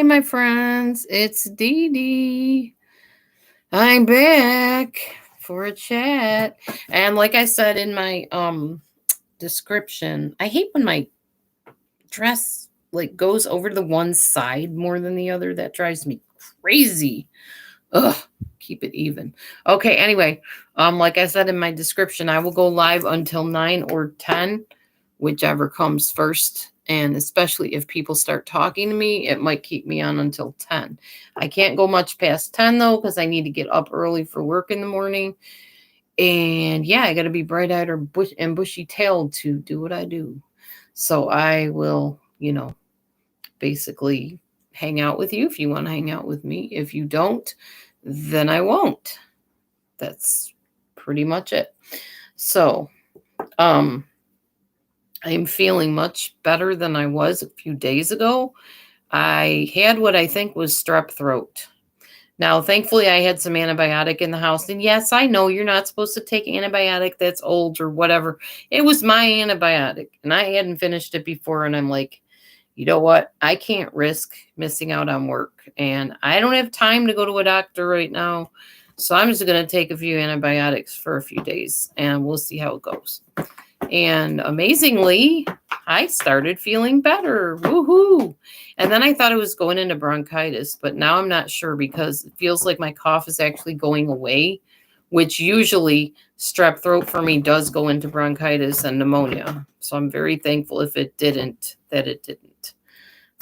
my friends. It's Dee Dee. I'm back for a chat. And like I said in my description, I hate when my dress like goes over to the one side more than the other. That drives me crazy. Ugh, keep it even. Okay, anyway, like I said in my description, I will go live until 9 or 10, whichever comes first. And especially if people start talking to me, it might keep me on until 10. I can't go much past 10 though, because I need to get up early for work in the morning. And yeah, I got to be bright eyed or bushy tailed to do what I do. So I will, basically hang out with you if you want to hang out with me. If you don't, then I won't. That's pretty much it. So, um, I'm feeling much better than I was a few days ago. I had what I think was strep throat. Now, thankfully, I had some antibiotic in the house. And yes, I know you're not supposed to take antibiotic that's old or whatever. It was my antibiotic, and I hadn't finished it before. And I'm like, you know what? I can't risk missing out on work. And I don't have time to go to a doctor right now. So I'm just going to take a few antibiotics for a few days and we'll see how it goes. And amazingly, I started feeling better. Woohoo. And then I thought it was going into bronchitis, but now I'm not sure because it feels like my cough is actually going away, which usually strep throat for me does go into bronchitis and pneumonia. So I'm very thankful if it didn't, that it didn't.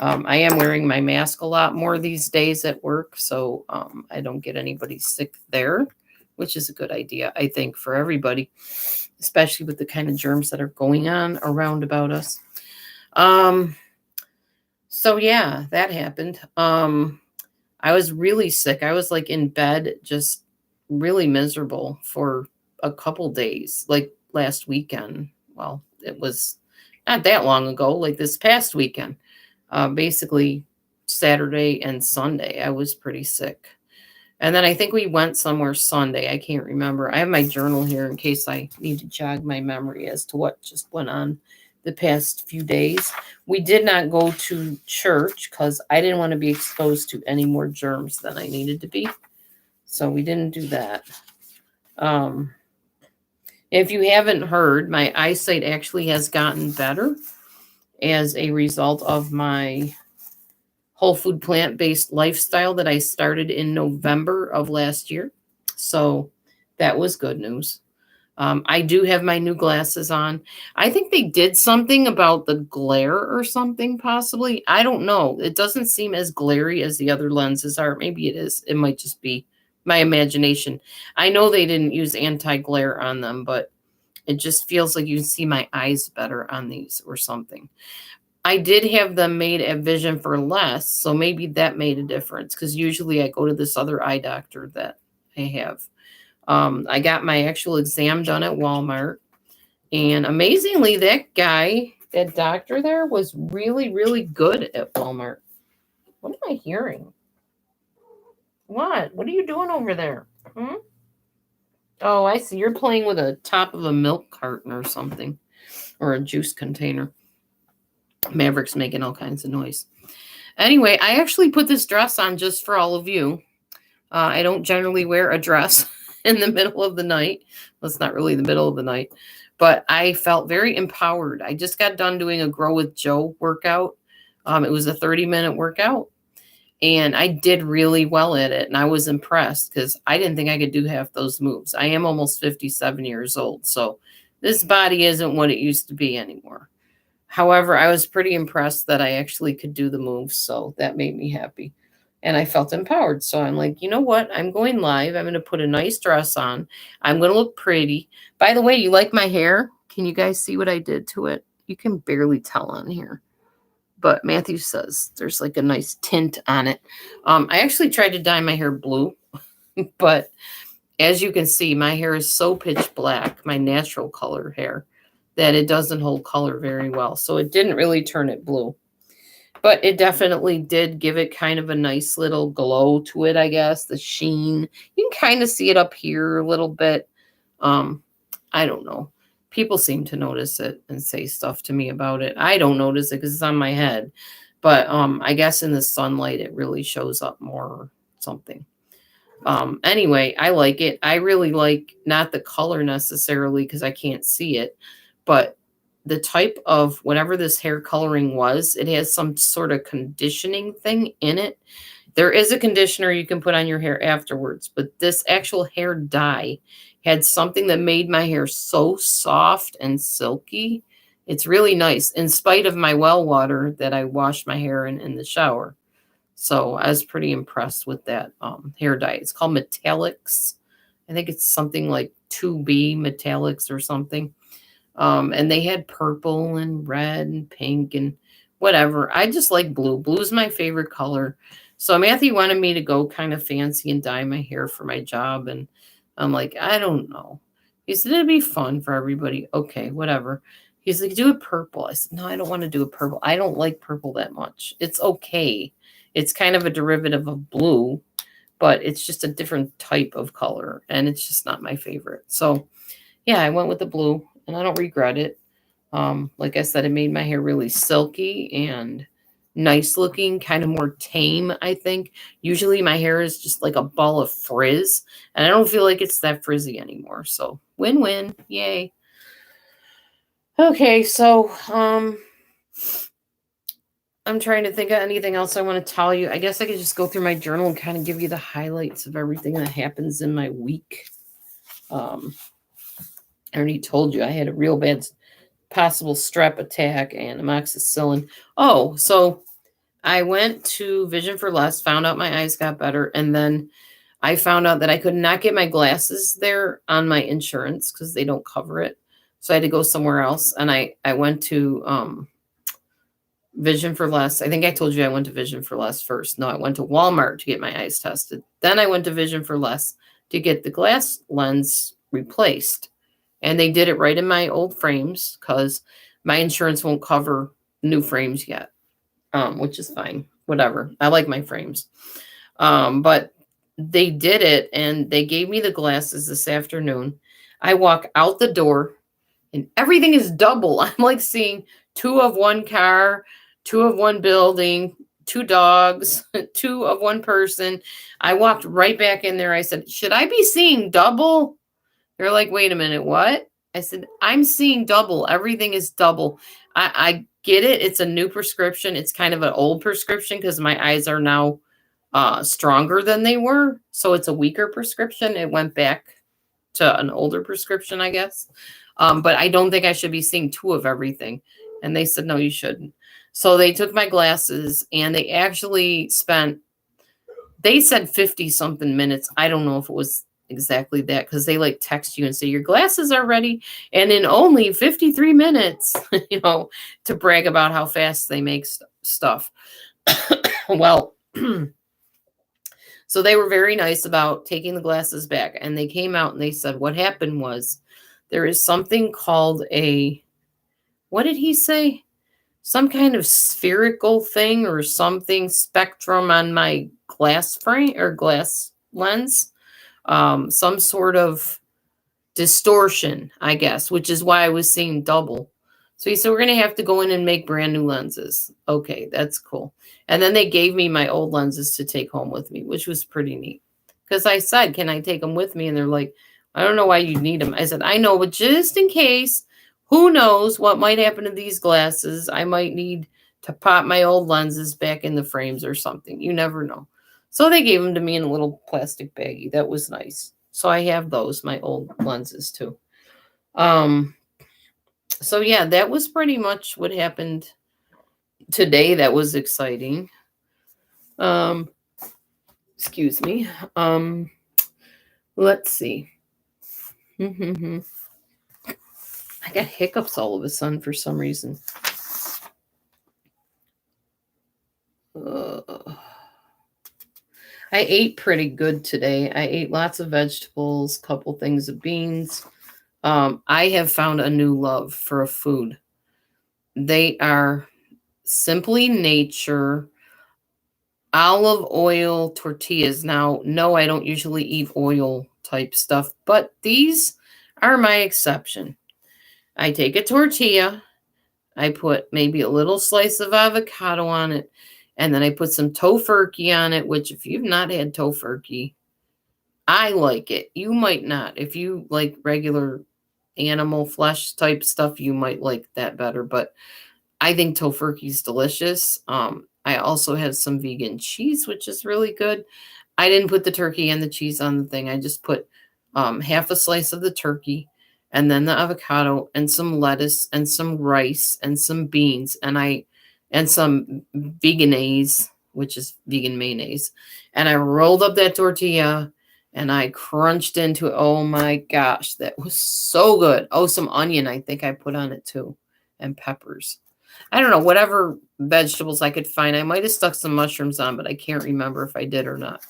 I am wearing my mask a lot more these days at work, so I don't get anybody sick there, which is a good idea, I think, for everybody, especially with the kind of germs that are going on around about us. So yeah, that happened. I was really sick. I was like in bed, just really miserable for a couple days, like last weekend. Well, it was not that long ago, like this past weekend. Basically, Saturday and Sunday, I was pretty sick. And then I think we went somewhere Sunday. I can't remember. I have my journal here in case I need to jog my memory as to what just went on the past few days. We did not go to church because I didn't want to be exposed to any more germs than I needed to be. So we didn't do that. If you haven't heard, my eyesight actually has gotten better as a result of my whole food plant based lifestyle that I started in November of last year. So that was good news. I do have my new glasses on. I think they did something about the glare or something, possibly. I don't know. It doesn't seem as glary as the other lenses are. Maybe it is. It might just be my imagination. I know they didn't use anti glare on them, but it just feels like you can see my eyes better on these or something. I did have them made at Vision for Less, so maybe that made a difference because usually I go to this other eye doctor that I have. I got my actual exam done at Walmart, and amazingly, that guy, that doctor there, was really, really good at Walmart. What am I hearing? What? What are you doing over there? Hmm? Oh, I see. You're playing with a top of a milk carton or something, or a juice container. Maverick's making all kinds of noise. Anyway, I actually put this dress on just for all of you. I don't generally wear a dress in the middle of the night. Well, it's not really the middle of the night, but I felt very empowered. I just got done doing a Grow with Joe workout. It was a 30-minute workout, and I did really well at it. And I was impressed because I didn't think I could do half those moves. I am almost 57 years old, so this body isn't what it used to be anymore. However, I was pretty impressed that I actually could do the moves, so that made me happy. And I felt empowered. So I'm like, you know what? I'm going live. I'm going to put a nice dress on. I'm going to look pretty. By the way, you like my hair? Can you guys see what I did to it? You can barely tell on here. But Matthew says there's like a nice tint on it. I actually tried to dye my hair blue, but as you can see, my hair is so pitch black, my natural color hair, that it doesn't hold color very well. So it didn't really turn it blue. But it definitely did give it kind of a nice little glow to it, I guess. The sheen. You can kind of see it up here a little bit. I don't know. People seem to notice it and say stuff to me about it. I don't notice it because it's on my head. But I guess in the sunlight it really shows up more or something. Anyway, I like it. I really like not the color necessarily because I can't see it, but the type of whatever this hair coloring was, it has some sort of conditioning thing in it. There is a conditioner you can put on your hair afterwards, but this actual hair dye had something that made my hair so soft and silky. It's really nice, in spite of my well water that I wash my hair in the shower. So I was pretty impressed with that hair dye. It's called Metallics. I think it's something like 2B Metallics or something. And they had purple and red and pink and whatever. I just like blue. Blue's my favorite color. So Matthew wanted me to go kind of fancy and dye my hair for my job. And I'm like, I don't know. He said, it'd be fun for everybody. Okay, whatever. He's like, do it purple. I said, no, I don't want to do it purple. I don't like purple that much. It's okay. It's kind of a derivative of blue, but it's just a different type of color. And it's just not my favorite. So yeah, I went with the blue and I don't regret it. Like I said, it made my hair really silky and nice looking, kind of more tame, I think. Usually my hair is just like a ball of frizz, and I don't feel like it's that frizzy anymore. So win-win. Yay. Okay, so I'm trying to think of anything else I want to tell you. I guess I could just go through my journal and kind of give you the highlights of everything that happens in my week. I already told you I had a real bad possible strep attack and amoxicillin. Oh, so I went to Vision for Less, found out my eyes got better, and then I found out that I could not get my glasses there on my insurance because they don't cover it. So I had to go somewhere else. And I went to Vision for Less. I think I told you I went to Vision for Less first. No, I went to Walmart to get my eyes tested. Then I went to Vision for Less to get the glass lens replaced. And they did it right in my old frames because my insurance won't cover new frames yet, which is fine. Whatever. I like my frames. But they did it and they gave me the glasses this afternoon. I walk out the door and everything is double. I'm like seeing 2 of one car, 2 of one building, 2 dogs, 2 of one person. I walked right back in there. I said, should I be seeing double? They're like, wait a minute, what? I said, I'm seeing double. Everything is double. I get it. It's a new prescription. It's kind of an old prescription because my eyes are now stronger than they were. So it's a weaker prescription. It went back to an older prescription, I guess. But I don't think I should be seeing 2 of everything. And they said, no, you shouldn't. So they took my glasses and they actually they said 50 something minutes. I don't know if it was exactly that because they like text you and say your glasses are ready and in only 53 minutes, to brag about how fast they make stuff. Well, so they were very nice about taking the glasses back, and they came out and they said what happened was there is something called what did he say? Some kind of spherical thing or something spectrum on my glass frame or glass lens. Some sort of distortion, I guess, which is why I was seeing double. So he said, we're going to have to go in and make brand new lenses. Okay, that's cool. And then they gave me my old lenses to take home with me, which was pretty neat. Because I said, can I take them with me? And they're like, I don't know why you need them. I said, I know, but just in case, who knows what might happen to these glasses? I might need to pop my old lenses back in the frames or something. You never know. So they gave them to me in a little plastic baggie. That was nice. So I have those, my old lenses too. So yeah, that was pretty much what happened today. That was exciting. Excuse me. Let's see. I got hiccups all of a sudden for some reason. I ate pretty good today. I ate lots of vegetables, couple things of beans. I have found a new love for a food. They are Simply Nature olive oil tortillas. Now, no, I don't usually eat oil type stuff, but these are my exception. I take a tortilla, I put maybe a little slice of avocado on it. And then I put some Tofurkey on it, which if you've not had Tofurkey, I like it. You might not. If you like regular animal flesh type stuff, you might like that better. But I think Tofurkey's delicious. I also have some vegan cheese, which is really good. I didn't put the turkey and the cheese on the thing. I just put half a slice of the turkey and then the avocado and some lettuce and some rice and some beans and some veganese, which is vegan mayonnaise. And I rolled up that tortilla and I crunched into it. Oh my gosh, that was so good. Oh, some onion I think I put on it too, and peppers. I don't know, whatever vegetables I could find. I might have stuck some mushrooms on, but I can't remember if I did or not.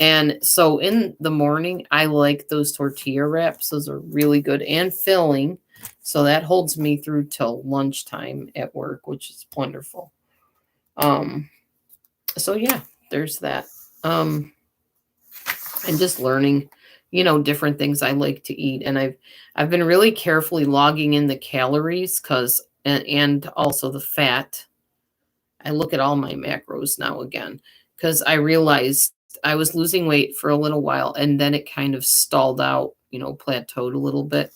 And so in the morning, I like those tortilla wraps. Those are really good and filling. So that holds me through till lunchtime at work, which is wonderful. Um, so yeah, there's that. And just learning, different things I like to eat. And I've been really carefully logging in the calories and also the fat. I look at all my macros now again because I realized I was losing weight for a little while and then it kind of stalled out, plateaued a little bit.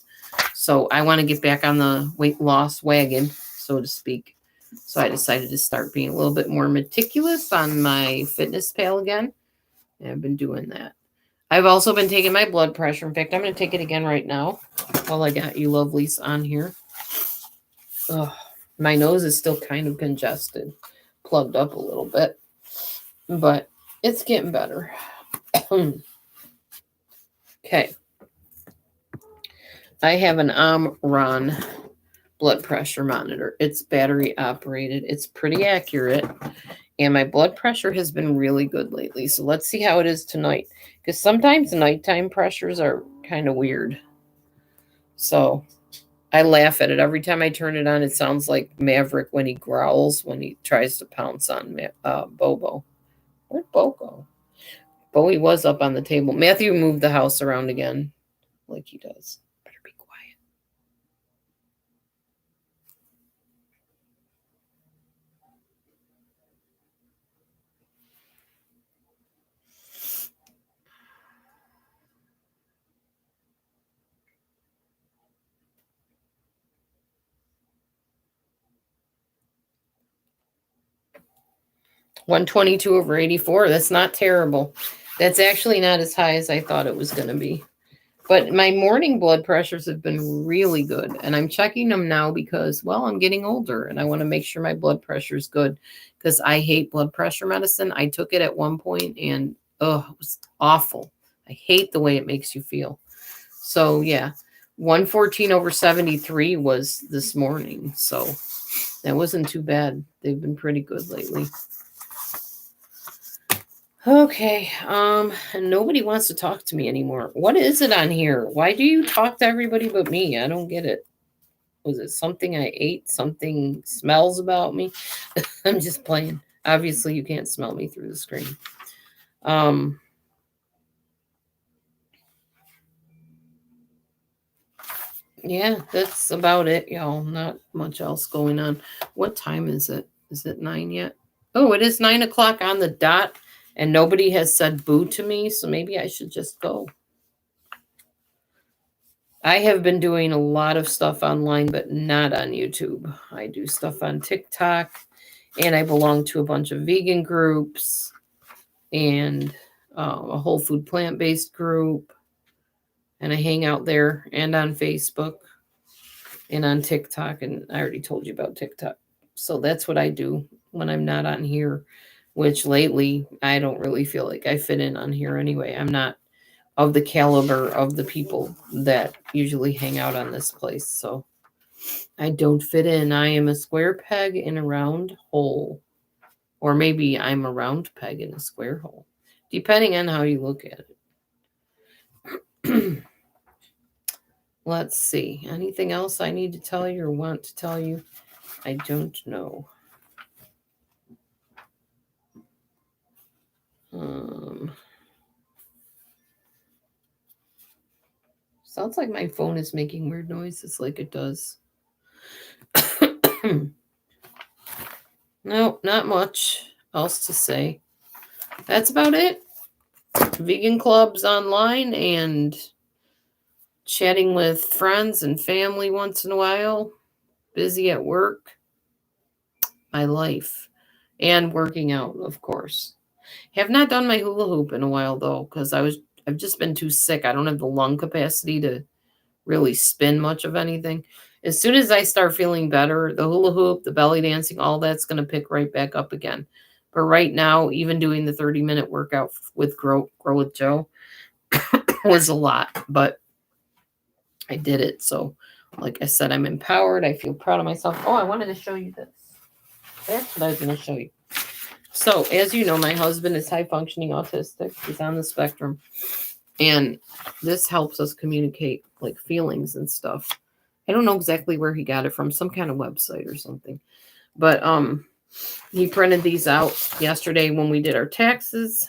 So I want to get back on the weight loss wagon, so to speak. So I decided to start being a little bit more meticulous on my fitness pal again. And I've been doing that. I've also been taking my blood pressure. In fact, I'm going to take it again right now while I got you lovelies on here. Ugh, my nose is still kind of congested, plugged up a little bit, but it's getting better. Okay. I have an Omron blood pressure monitor. It's battery operated. It's pretty accurate. And my blood pressure has been really good lately. So let's see how it is tonight. Because sometimes nighttime pressures are kind of weird. So I laugh at it. Every time I turn it on, it sounds like Maverick when he growls, when he tries to pounce on Bobo. Where'd Bo go? Bowie was up on the table. Matthew moved the house around again, like he does. Better be quiet. 122/84. That's not terrible. That's actually not as high as I thought it was going to be. But my morning blood pressures have been really good. And I'm checking them now because, well, I'm getting older and I want to make sure my blood pressure is good because I hate blood pressure medicine. I took it at one point and, it was awful. I hate the way it makes you feel. So, yeah, 114/73 was this morning. So that wasn't too bad. They've been pretty good lately. Okay, and nobody wants to talk to me anymore. What is it on here? Why do you talk to everybody but me? I don't get it. Was it something I ate? Something smells about me? I'm just playing. Obviously, you can't smell me through the screen. Yeah, that's about it, y'all. Not much else going on. What time is it? Is it 9 yet? Oh, it is 9 o'clock on the dot. And nobody has said boo to me, so maybe I should just go. I have been doing a lot of stuff online, but not on YouTube. I do stuff on TikTok, and I belong to a bunch of vegan groups and a whole food plant-based group. And I hang out there and on Facebook and on TikTok. And I already told you about TikTok. So that's what I do when I'm not on here, which lately I don't really feel like I fit in on here anyway. I'm not of the caliber of the people that usually hang out on this place. So I don't fit in. I am a square peg in a round hole. Or maybe I'm a round peg in a square hole, depending on how you look at it. Let's see. Anything else I need to tell you or want to tell you? I don't know. Sounds like my phone is making weird noises like it does. No, not much else to say. That's about it. Vegan clubs online and chatting with friends and family once in a while. Busy at work. My life. And working out, of course. Have not done my hula hoop in a while though, because I've just been too sick. I don't have the lung capacity to really spin much of anything. As soon as I start feeling better, the hula hoop, the belly dancing, all that's going to pick right back up again. But right now, even doing the 30-minute workout with Grow with Joe was a lot, but I did it. So, like I said, I'm empowered. I feel proud of myself. Oh, I wanted to show you this. That's what I was going to show you. So, as you know, my husband is high functioning autistic. He's on the spectrum. And this helps us communicate like feelings and stuff. I don't know exactly where he got it from, some kind of website or something. But he printed these out yesterday when we did our taxes.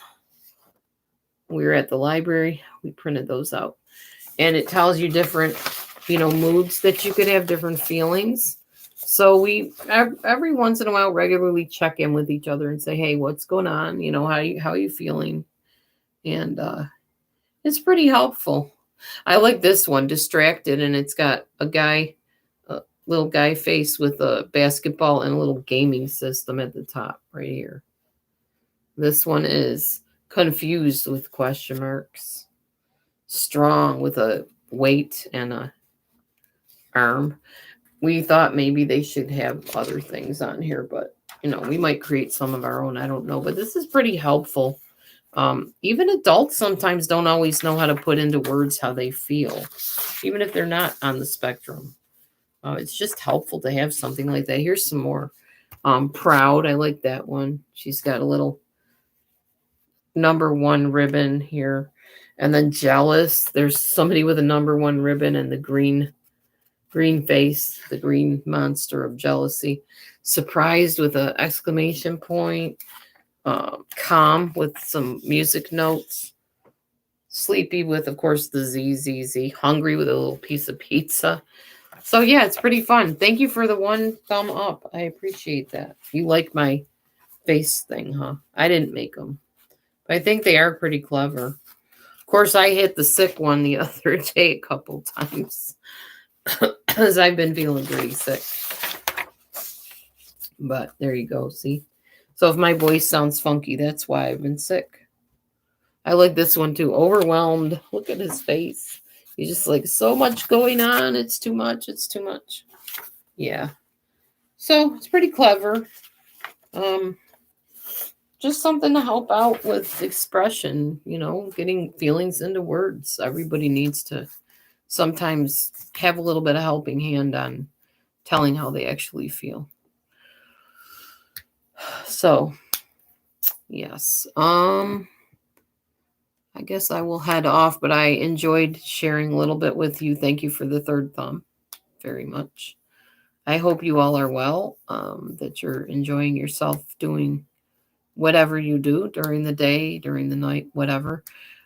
We were at the library. We printed those out. And it tells you different, moods that you could have, different feelings. So we every once in a while regularly check in with each other and say, "Hey, what's going on? How are you feeling?" And it's pretty helpful. I like this one, Distracted, and it's got a little guy face with a basketball and a little gaming system at the top right here. This one is Confused with question marks. Strong with a weight and a arm. We thought maybe they should have other things on here, but we might create some of our own. I don't know, but this is pretty helpful. Even adults sometimes don't always know how to put into words how they feel, even if they're not on the spectrum. It's just helpful to have something like that. Here's some more. Proud. I like that one. She's got a little number 1 ribbon here. And then Jealous. There's somebody with a number 1 ribbon and the green face, the green monster of jealousy. Surprised with an exclamation point. Calm with some music notes. Sleepy with, of course, the ZZZ. Hungry with a little piece of pizza. So, yeah, it's pretty fun. Thank you for the 1 thumb up. I appreciate that. You like my face thing, huh? I didn't make them. But I think they are pretty clever. Of course, I hit the sick one the other day a couple times because I've been feeling pretty sick. But there you go, see? So if my voice sounds funky, that's why I've been sick. I like this one too. Overwhelmed. Look at his face. He's just like, so much going on. It's too much. It's too much. Yeah. So it's pretty clever. Just something to help out with expression, getting feelings into words. Everybody needs to sometimes have a little bit of helping hand on telling how they actually feel. So, yes. I guess I will head off, but I enjoyed sharing a little bit with you. Thank you for the 3rd thumb very much. I hope you all are well, that you're enjoying yourself doing whatever you do during the day, during the night, whatever.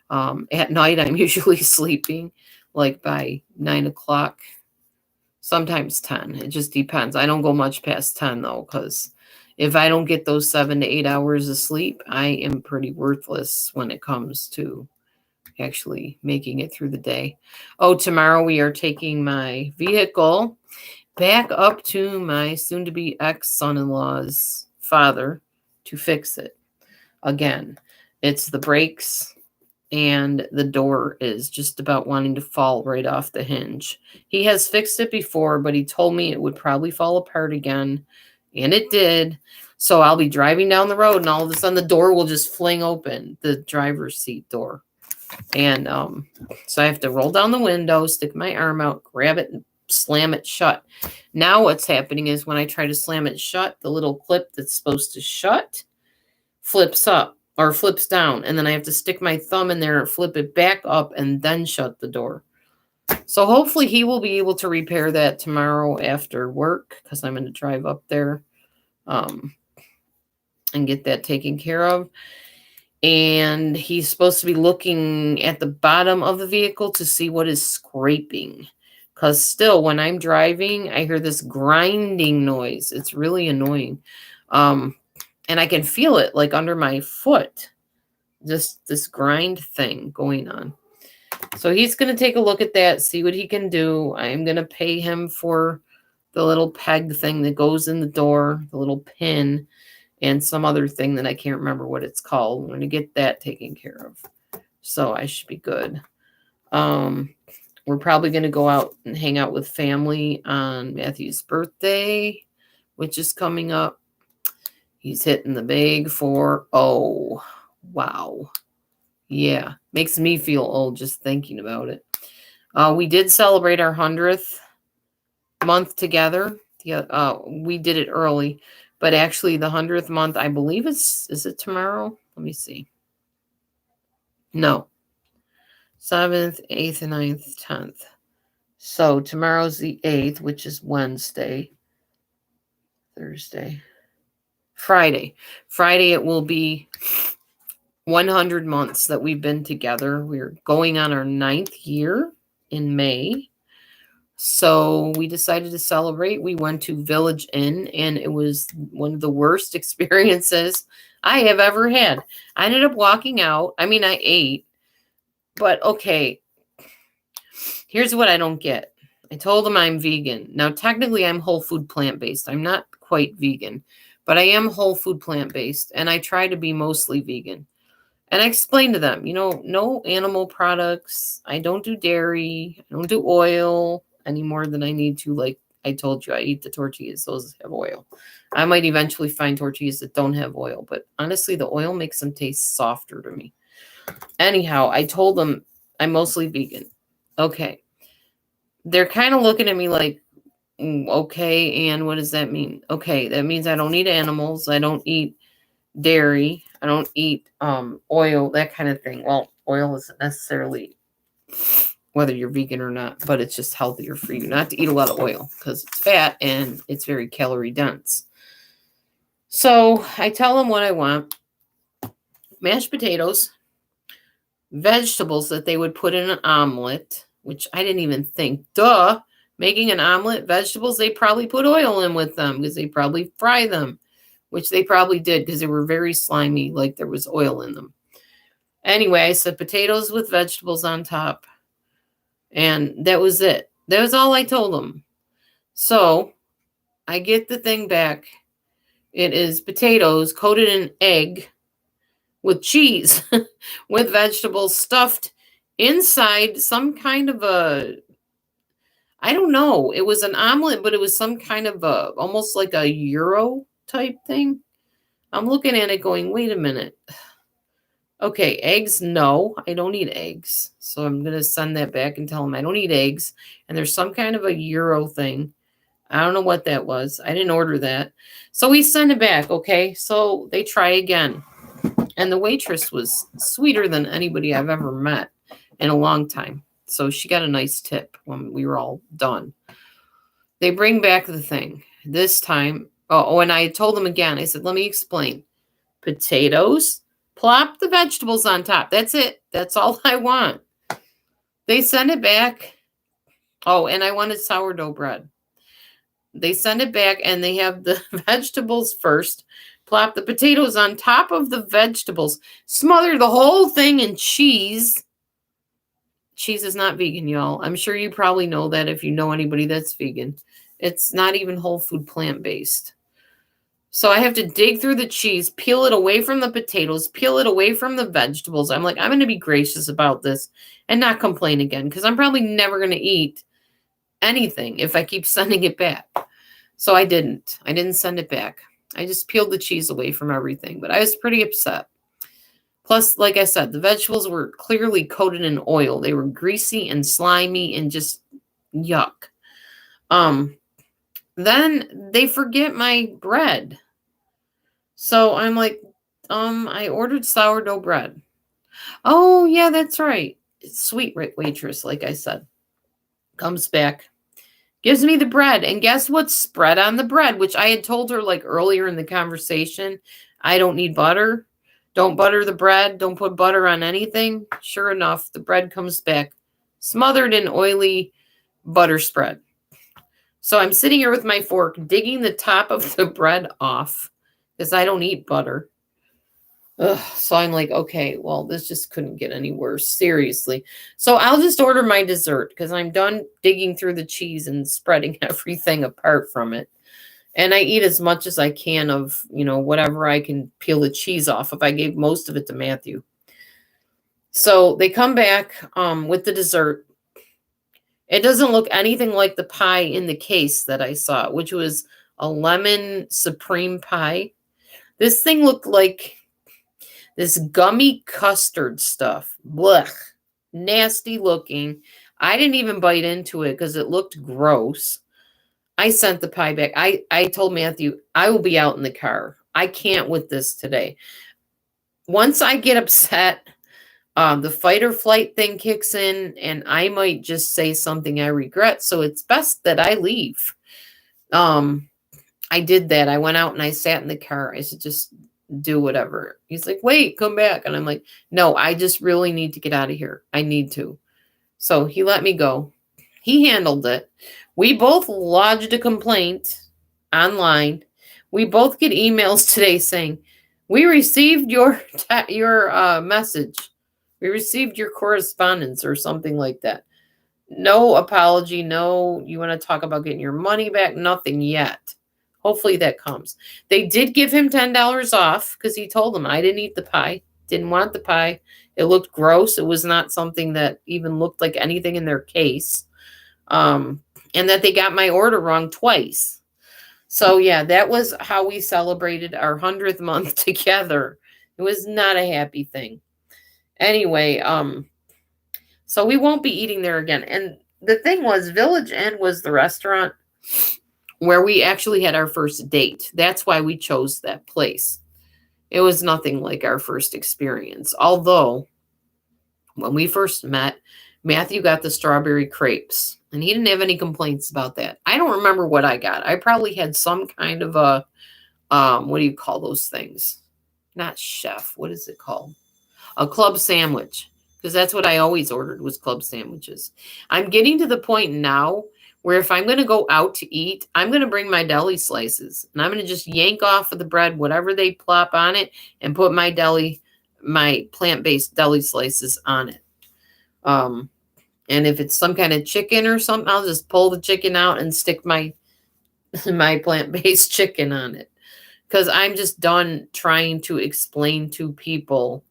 At night, I'm usually sleeping like by 9 o'clock, sometimes 10. It just depends. I don't go much past 10 though, because if I don't get those 7 to 8 hours of sleep, I am pretty worthless when it comes to actually making it through the day. Oh, tomorrow we are taking my vehicle back up to my soon-to-be ex-son-in-law's father to fix it. Again, it's the brakes and the door is just about wanting to fall right off the hinge. He has fixed it before, but he told me it would probably fall apart again, and it did. So I'll be driving down the road and all of a sudden the door will just fling open, the driver's seat door. And so I have to roll down the window, stick my arm out, grab it, and slam it shut. Now what's happening is when I try to slam it shut, the little clip that's supposed to shut flips up or flips down. And then I have to stick my thumb in there and flip it back up and then shut the door. So hopefully he will be able to repair that tomorrow after work, because I'm going to drive up there and get that taken care of. And he's supposed to be looking at the bottom of the vehicle to see what is scraping, Because still, when I'm driving, I hear this grinding noise. It's really annoying. And I can feel it like under my foot. Just this grind thing going on. So he's going to take a look at that, see what he can do. I'm going to pay him for the little peg thing that goes in the door, the little pin, and some other thing that I can't remember what it's called. I'm going to get that taken care of. So I should be good. We're probably going to go out and hang out with family on Matthew's birthday, which is coming up. He's hitting the big 4-0. Wow. Yeah. Makes me feel old just thinking about it. We did celebrate our 100th month together. Yeah, we did it early, but actually the 100th month, I believe is it tomorrow? Let me see. No. 7th, 8th, 9th, 10th. So tomorrow's the 8th, which is Wednesday. Thursday. Friday. Friday it will be 100 months that we've been together. We're going on our 9th year in May. So we decided to celebrate. We went to Village Inn, and it was one of the worst experiences I have ever had. I ended up walking out. I mean, I ate, but okay. Here's what I don't get. I told them I'm vegan. Now, technically, I'm whole food plant-based. I'm not quite vegan, but I am whole food plant-based, and I try to be mostly vegan. And I explained to them, no animal products. I don't do dairy. I don't do oil any more than I need to. Like I told you, I eat the tortillas. Those have oil. I might eventually find tortillas that don't have oil, but honestly, the oil makes them taste softer to me. Anyhow, I told them I'm mostly vegan. Okay. They're kind of looking at me like, okay, and what does that mean? Okay, that means I don't eat animals. I don't eat dairy. I don't eat oil, that kind of thing. Well, oil isn't necessarily whether you're vegan or not, but it's just healthier for you not to eat a lot of oil because it's fat and it's very calorie dense. So I tell them what I want. Mashed potatoes, vegetables that they would put in an omelet, which I didn't even think. Duh, making an omelet, vegetables, they probably put oil in with them because they probably fry them, which they probably did because they were very slimy, like there was oil in them. Anyway, I said potatoes with vegetables on top. And that was it. That was all I told them. So I get the thing back. It is potatoes coated in egg with cheese, with vegetables stuffed inside some kind of I don't know. It was an omelet, but it was some kind of almost like a Euro type thing. I'm looking at it going, wait a minute. Okay, eggs, no, I don't eat eggs. So I'm going to send that back and tell them I don't eat eggs. And there's some kind of a Euro thing. I don't know what that was. I didn't order that. So we send it back, okay? So they try again. And the waitress was sweeter than anybody I've ever met in a long time. So she got a nice tip when we were all done. They bring back the thing. This time, and I told them again, I said, let me explain. Potatoes, plop the vegetables on top. That's it. That's all I want. They send it back. Oh, and I wanted sourdough bread. They send it back and they have the vegetables first. Plop the potatoes on top of the vegetables. Smother the whole thing in cheese. Cheese is not vegan, y'all. I'm sure you probably know that if you know anybody that's vegan. It's not even whole food plant-based. So I have to dig through the cheese, peel it away from the potatoes, peel it away from the vegetables. I'm like, I'm going to be gracious about this and not complain again because I'm probably never going to eat anything if I keep sending it back. So I didn't. I didn't send it back. I just peeled the cheese away from everything, but I was pretty upset. Plus, like I said, the vegetables were clearly coated in oil. They were greasy and slimy and just yuck. Then they forget my bread. So I'm like, I ordered sourdough bread. Oh, yeah, that's right. It's sweet waitress, like I said. Comes back, gives me the bread. And guess what's spread on the bread, which I had told her like earlier in the conversation. I don't need butter. Don't butter the bread. Don't put butter on anything. Sure enough, the bread comes back smothered in oily butter spread. So I'm sitting here with my fork, digging the top of the bread off because I don't eat butter. Ugh, so I'm like, okay, well, this just couldn't get any worse. Seriously. So I'll just order my dessert because I'm done digging through the cheese and spreading everything apart from it. And I eat as much as I can of, whatever I can peel the cheese off if I gave most of it to Matthew. So they come back with the dessert. It doesn't look anything like the pie in the case that I saw, which was a lemon supreme pie. This thing looked like this gummy custard stuff. Blech. Nasty looking. I didn't even bite into it because it looked gross. I sent the pie back. I told Matthew, I will be out in the car. I can't with this today. Once I get upset, the fight or flight thing kicks in, and I might just say something I regret. So it's best that I leave. I did that. I went out and I sat in the car. I said, just do whatever. He's like, wait, come back. And I'm like, no, I just really need to get out of here. I need to. So he let me go. He handled it. We both lodged a complaint online. We both get emails today saying, we received your message. We received your correspondence or something like that. No apology. No, you want to talk about getting your money back? Nothing yet. Hopefully that comes. They did give him $10 off because he told them I didn't eat the pie. Didn't want the pie. It looked gross. It was not something that even looked like anything in their case. And that they got my order wrong twice. So yeah, that was how we celebrated our 100th month together. It was not a happy thing. Anyway, so we won't be eating there again. And the thing was, Village Inn was the restaurant where we actually had our first date. That's why we chose that place. It was nothing like our first experience. Although, when we first met, Matthew got the strawberry crepes, and he didn't have any complaints about that. I don't remember what I got. I probably had some kind of a, what do you call those things? Not chef. What is it called? A club sandwich. Because that's what I always ordered was club sandwiches. I'm getting to the point now where if I'm going to go out to eat, I'm going to bring my deli slices. And I'm going to just yank off of the bread, whatever they plop on it, and put my plant-based deli slices on it. And if it's some kind of chicken or something, I'll just pull the chicken out and stick my plant-based chicken on it. Because I'm just done trying to explain to people,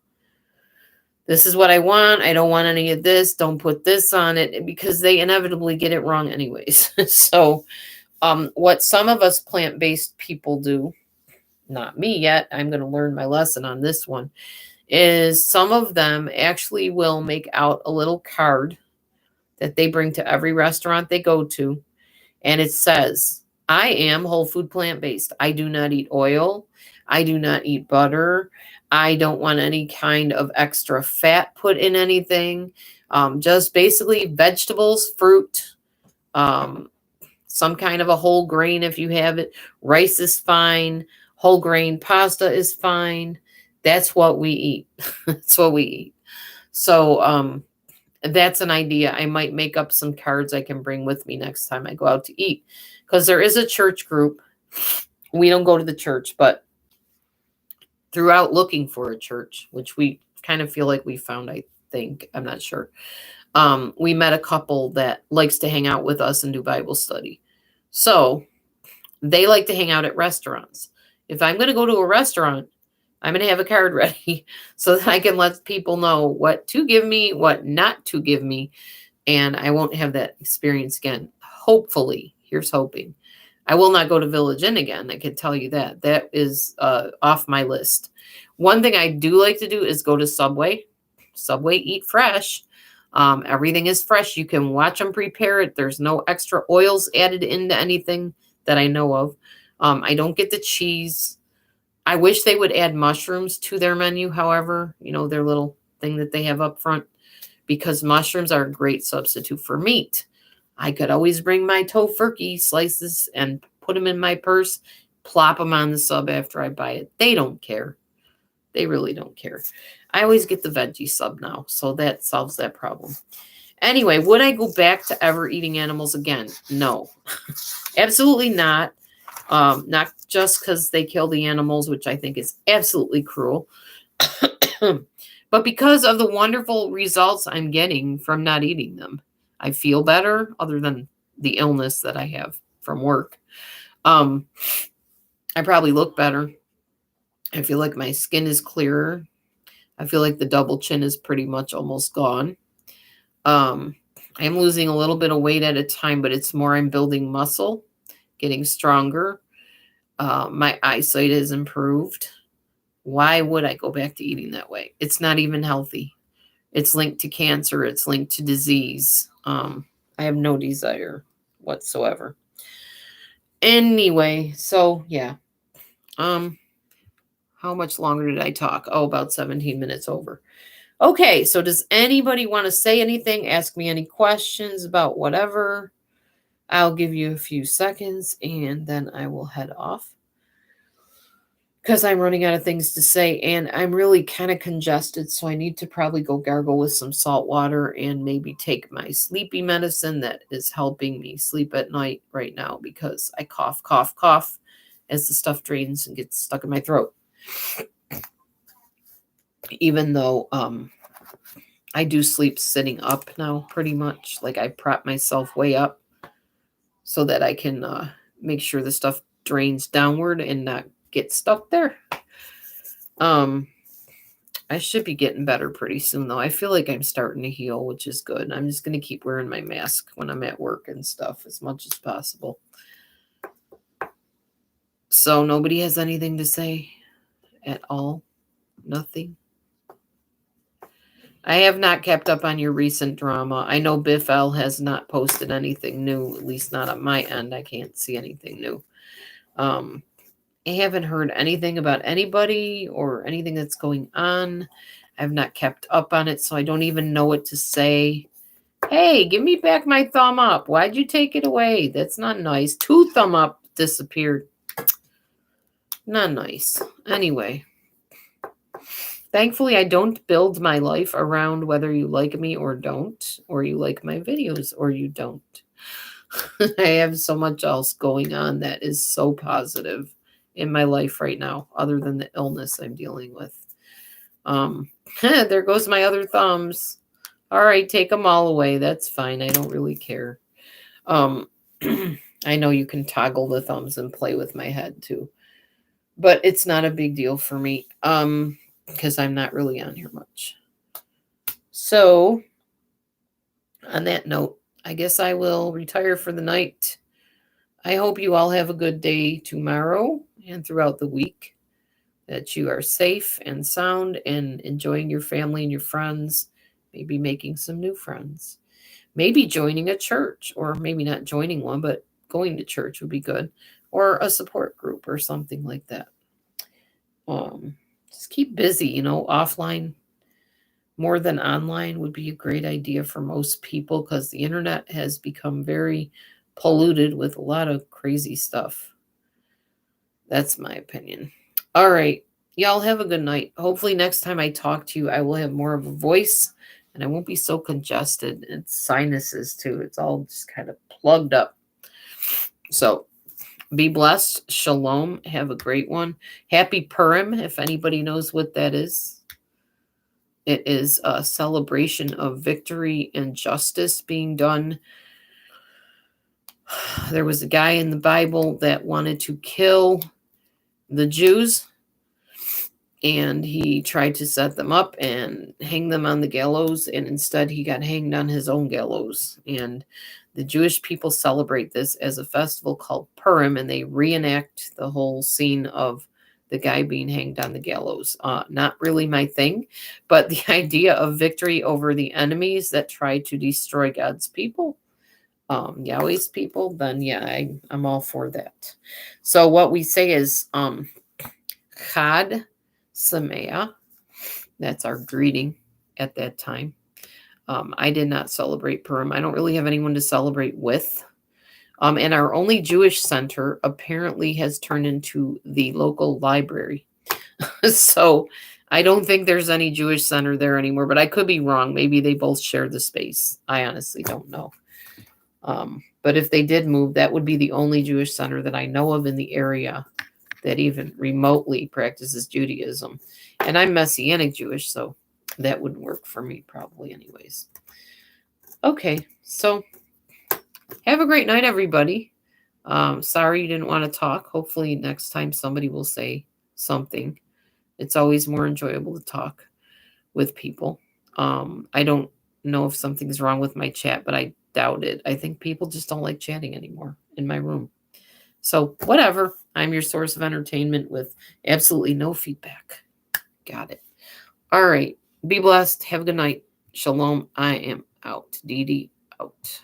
this is what I want. I don't want any of this. Don't put this on it, because they inevitably get it wrong anyways. So what some of us plant-based people do, not me yet, I'm going to learn my lesson on this one, is some of them actually will make out a little card that they bring to every restaurant they go to. And it says, I am whole food plant-based. I do not eat oil. I do not eat butter. I don't want any kind of extra fat put in anything. Just basically vegetables, fruit, some kind of a whole grain if you have it. Rice is fine. Whole grain pasta is fine. That's what we eat. That's what we eat. So that's an idea. I might make up some cards I can bring with me next time I go out to eat. Because there is a church group. We don't go to the church, but throughout looking for a church, which we kind of feel like we found, I think. I'm not sure. We met a couple that likes to hang out with us and do Bible study. So they like to hang out at restaurants. If I'm going to go to a restaurant, I'm going to have a card ready so that I can let people know what to give me, what not to give me, and I won't have that experience again. Hopefully. Here's hoping. I will not go to Village Inn again. I can tell you that. That is off my list. One thing I do like to do is go to Subway. Subway Eat Fresh. Everything is fresh. You can watch them prepare it. There's no extra oils added into anything that I know of. I don't get the cheese. I wish they would add mushrooms to their menu, however, their little thing that they have up front, because mushrooms are a great substitute for meat. I could always bring my tofurkey slices and put them in my purse, plop them on the sub after I buy it. They don't care. They really don't care. I always get the veggie sub now, so that solves that problem. Anyway, would I go back to ever eating animals again? No, absolutely not. Not just because they kill the animals, which I think is absolutely cruel, but because of the wonderful results I'm getting from not eating them. I feel better, other than the illness that I have from work. I probably look better. I feel like my skin is clearer. I feel like the double chin is pretty much almost gone. I'm losing a little bit of weight at a time, but it's more I'm building muscle, getting stronger. My eyesight is improved. Why would I go back to eating that way? It's not even healthy. It's linked to cancer. It's linked to disease. I have no desire whatsoever. Anyway, so yeah. How much longer did I talk? Oh, about 17 minutes over. Okay, so does anybody want to say anything? Ask me any questions about whatever. I'll give you a few seconds and then I will head off because I'm running out of things to say and I'm really kind of congested. So I need to probably go gargle with some salt water and maybe take my sleepy medicine that is helping me sleep at night right now because I cough, cough, cough as the stuff drains and gets stuck in my throat. Even though I do sleep sitting up now pretty much. Like I prop myself way up so that I can make sure the stuff drains downward and not get stuck there. I should be getting better pretty soon though. I feel like I'm starting to heal, which is good. I'm just going to keep wearing my mask when I'm at work and stuff as much as possible. So nobody has anything to say at all? Nothing? I have not kept up on your recent drama. I know Biff L has not posted anything new, at least not on my end. I can't see anything new. I haven't heard anything about anybody or anything that's going on. I've not kept up on it, so I don't even know what to say. Hey, give me back my thumb up. Why'd you take it away? That's not nice. 2 thumb up disappeared. Not nice. Anyway. Thankfully, I don't build my life around whether you like me or don't, or you like my videos or you don't. I have so much else going on that is so positive in my life right now, other than the illness I'm dealing with. There goes my other thumbs. All right, take them all away. That's fine. I don't really care. I know you can toggle the thumbs and play with my head too, but it's not a big deal for me. Because I'm not really on here much. So, on that note, I guess I will retire for the night. I hope you all have a good day tomorrow and throughout the week, that you are safe and sound and enjoying your family and your friends, maybe making some new friends, maybe joining a church, or maybe not joining one, but going to church would be good, or a support group or something like that. Just keep busy, offline more than online would be a great idea for most people because the internet has become very polluted with a lot of crazy stuff. That's my opinion. All right. Y'all have a good night. Hopefully next time I talk to you, I will have more of a voice and I won't be so congested. And sinuses too. It's all just kind of plugged up. So be blessed. Shalom. Have a great one. Happy Purim, if anybody knows what that is. It is a celebration of victory and justice being done. There was a guy in the Bible that wanted to kill the Jews, and he tried to set them up and hang them on the gallows, and instead he got hanged on his own gallows. And the Jewish people celebrate this as a festival called Purim, and they reenact the whole scene of the guy being hanged on the gallows. Not really my thing, but the idea of victory over the enemies that try to destroy God's people, Yahweh's people, then yeah, I'm all for that. So what we say is Chag Sameach. That's our greeting at that time. I did not celebrate Purim. I don't really have anyone to celebrate with. And our only Jewish center apparently has turned into the local library. So I don't think there's any Jewish center there anymore, but I could be wrong. Maybe they both share the space. I honestly don't know. But if they did move, that would be the only Jewish center that I know of in the area that even remotely practices Judaism. And I'm Messianic Jewish, so that wouldn't work for me probably anyways. Okay, so have a great night, everybody. Sorry you didn't want to talk. Hopefully next time somebody will say something. It's always more enjoyable to talk with people. I don't know if something's wrong with my chat, but I doubt it. I think people just don't like chatting anymore in my room. So whatever. I'm your source of entertainment with absolutely no feedback. Got it. All right. Be blessed. Have a good night. Shalom. I am out. Dee Dee out.